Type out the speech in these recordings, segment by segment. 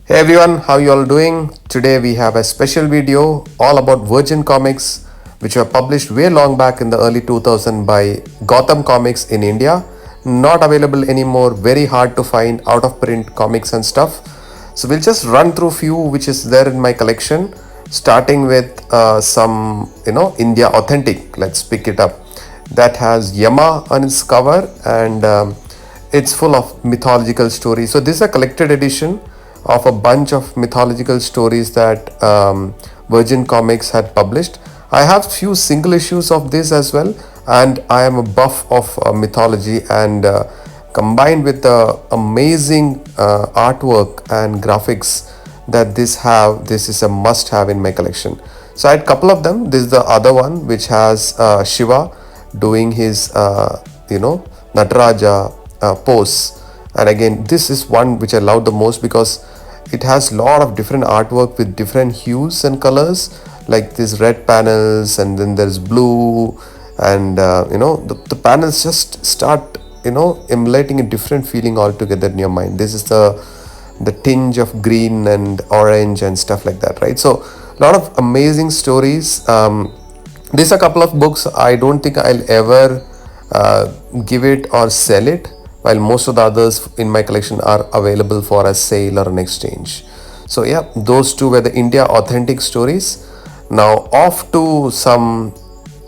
Hey everyone, how you all doing? Today we have a special video all about Virgin Comics, which were published way long back in the early 2000 by Gotham Comics in India. Not available anymore, very hard to find out of print comics and stuff. So we'll just run through few which is there in my collection, starting with some India authentic. Let's pick it up. That has Yama on its cover and it's full of mythological stories. So this is a collected edition of a bunch of mythological stories that Virgin Comics had published. I have few single issues of this as well, and I am a buff of mythology, and combined with the amazing artwork and graphics that this is a must have in my collection. So I had a couple of them. This is the other one which has Shiva doing his Nataraja pose, and again this is one which I love the most because it has a lot of different artwork with different hues and colors, like these red panels, and then there's blue, and the panels just start emulating a different feeling altogether in your mind. This is the tinge of green and orange and stuff like that, right? So a lot of amazing stories. These are a couple of books. I don't think I'll ever give it or sell it, while most of the others in my collection are available for a sale or an exchange. So yeah, those two were the India authentic stories. Now off to some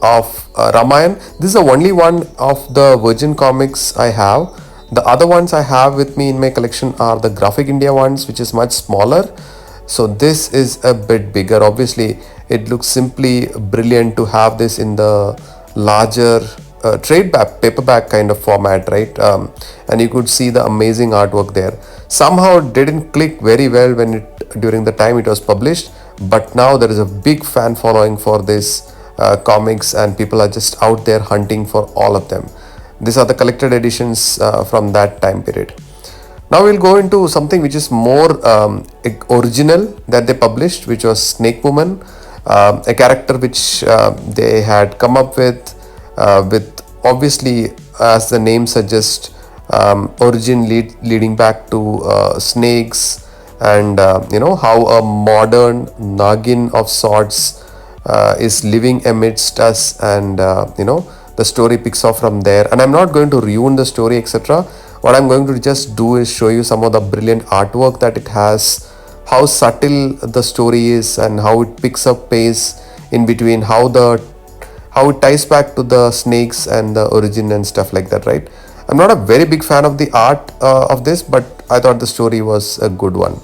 of Ramayan. This is the only one of the Virgin Comics I have. The other ones I have with me in my collection are the Graphic India ones, which is much smaller. So this is a bit bigger. Obviously it looks simply brilliant to have this in the larger trade paperback kind of format, right? And you could see the amazing artwork there. Somehow it didn't click very well during the time it was published, but now there is a big fan following for this comics, and people are just out there hunting for all of them. These are the collected editions from that time period. Now we'll go into something which is more original that they published, which was Snake Woman, a character which they had come up with obviously, as the name suggests, origin leading back to snakes, and how a modern Nagin of sorts is living amidst us, and the story picks off from there. And I'm not going to ruin the story, etc. What I'm going to just do is show you some of the brilliant artwork that it has, how subtle the story is, and how it picks up pace in between, how it ties back to the snakes and the origin and stuff like that, right? I'm not a very big fan of the art of this, but I thought the story was a good one.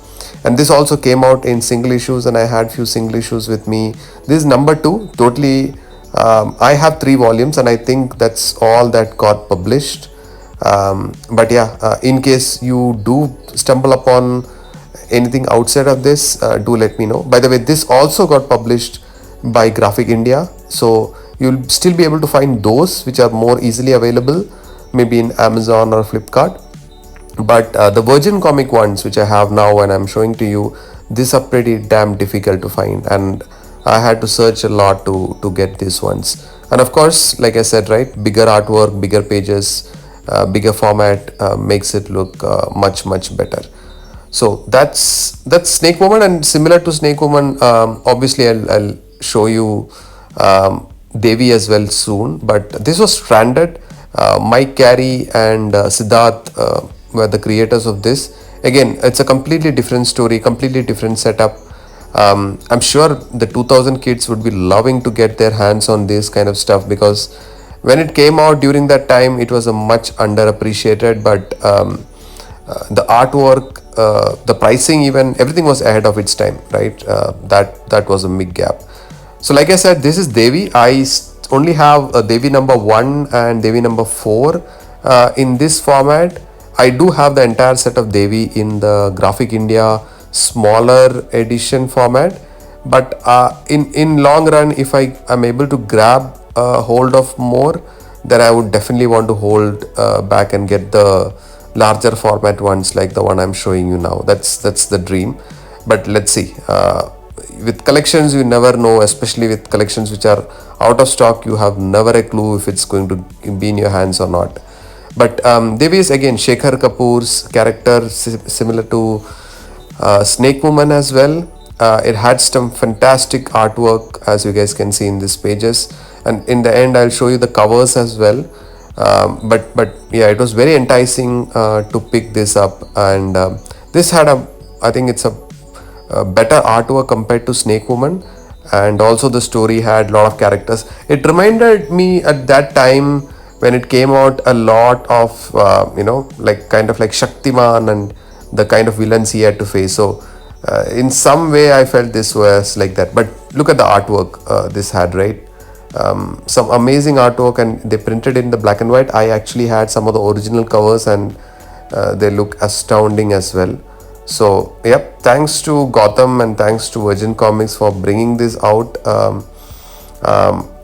And this also came out in single issues, and I had few single issues with me. This is number 2 totally. I have 3 volumes, and I think that's all that got published. But yeah, in case you do stumble upon anything outside of this, do let me know. By the way, this also got published by Graphic India, so you'll still be able to find those which are more easily available, maybe in Amazon or Flipkart. But the Virgin Comic ones which I have now and I'm showing to you, these are pretty damn difficult to find, and I had to search a lot to get these ones. And of course, like I said, right, bigger artwork, bigger pages, bigger format makes it look much better. So that's Snake Woman. And similar to Snake Woman, obviously I'll show you Devi as well soon, but this was stranded. Mike Carey and Siddharth were the creators of this. Again, it's a completely different story, completely different setup. I'm sure the 2000 kids would be loving to get their hands on this kind of stuff, because when it came out during that time, it was a much underappreciated, but the artwork, the pricing, even everything was ahead of its time, right? That was a big gap. So like I said, this is Devi. I only have Devi number 1 and Devi number 4 in this format. I do have the entire set of Devi in the Graphic India smaller edition format, but in long run, if I am able to grab hold of more, then I would definitely want to hold back and get the larger format ones like the one I'm showing you now. That's the dream. But let's see. With collections, you never know, especially with collections which are out of stock. You have never a clue if it's going to be in your hands or not. But Devi is again Shekhar Kapoor's character, similar to Snake Woman as well. It had some fantastic artwork, as you guys can see in these pages, and in the end I'll show you the covers as well. But yeah, it was very enticing to pick this up, and this had a, I think it's a better artwork compared to Snake Woman, and also the story had a lot of characters. It reminded me at that time when it came out a lot of like kind of like Shaktiman and the kind of villains he had to face. So in some way I felt this was like that. But look at the artwork this had, right? Some amazing artwork, and they printed in the black and white. I actually had some of the original covers, and they look astounding as well. So yep, thanks to Gotham and thanks to Virgin Comics for bringing this out.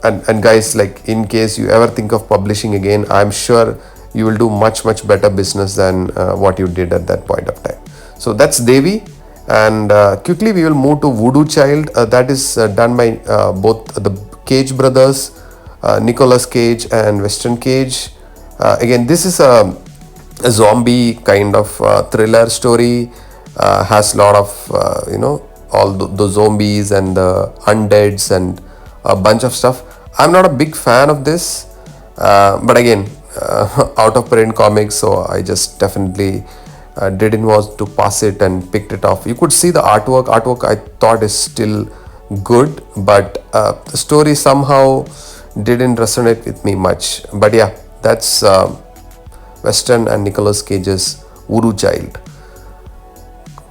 And guys, like, in case you ever think of publishing again, I'm sure you will do much better business than what you did at that point of time. So that's Devi. And quickly we will move to Voodoo Child. That is done by both the Cage brothers, Nicolas Cage and Weston Cage. Again, this is a zombie kind of thriller story. Has a lot of all the zombies and the undeads and a bunch of stuff. I'm not a big fan of this, but again, out of print comics, so I just definitely didn't want to pass it and picked it off. You could see the artwork. Artwork I thought is still good, but the story somehow didn't resonate with me much. But yeah, that's Western and Nicolas Cage's Voodoo Child.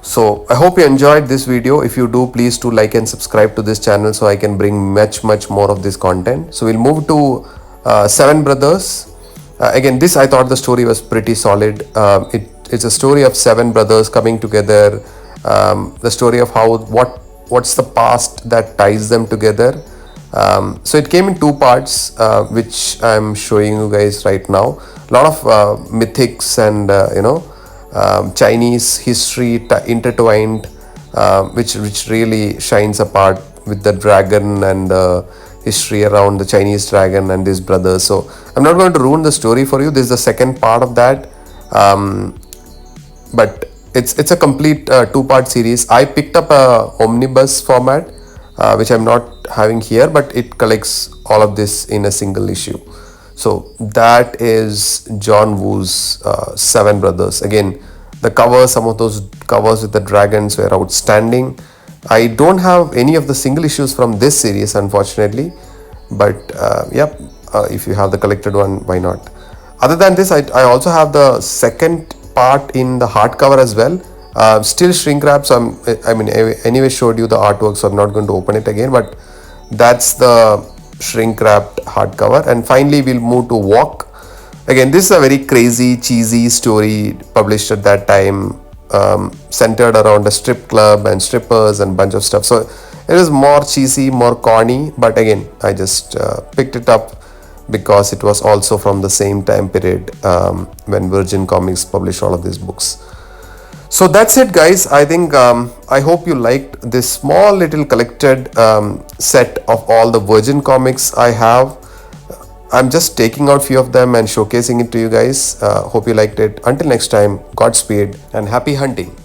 So I hope you enjoyed this video. If you do, please do like and subscribe to this channel so I can bring much more of this content. So we'll move to Seven Brothers. Again, this I thought the story was pretty solid. It's a story of seven brothers coming together. The story of how what's the past that ties them together. So it came in two parts, which I'm showing you guys right now. A lot of mythics and Chinese history intertwined, which really shines apart with the dragon and the history around the Chinese dragon and these brothers. So I'm not going to ruin the story for you. This is the second part of that, but it's a complete two-part series. I picked up a omnibus format, which I'm not having here, but it collects all of this in a single issue. So that is John Woo's Seven Brothers. Again, the covers, some of those covers with the dragons were outstanding. I don't have any of the single issues from this series, unfortunately, but yep, if you have the collected one, why not? Other than this, I also have the second part in the hardcover as well. Still shrink wrap, so I mean, anyway showed you the artwork, so I'm not going to open it again, but that's the shrink wrapped hardcover. And finally we'll move to Walk. Again, this is a very crazy, cheesy story published at that time, centered around a strip club and strippers and bunch of stuff. So it is more cheesy, more corny, but again, I just picked it up because it was also from the same time period when Virgin Comics published all of these books. So that's it, guys. I think I hope you liked this small little collected set of all the Virgin Comics I have. I'm just taking out few of them and showcasing it to you guys. Hope you liked it. Until next time, Godspeed and happy hunting.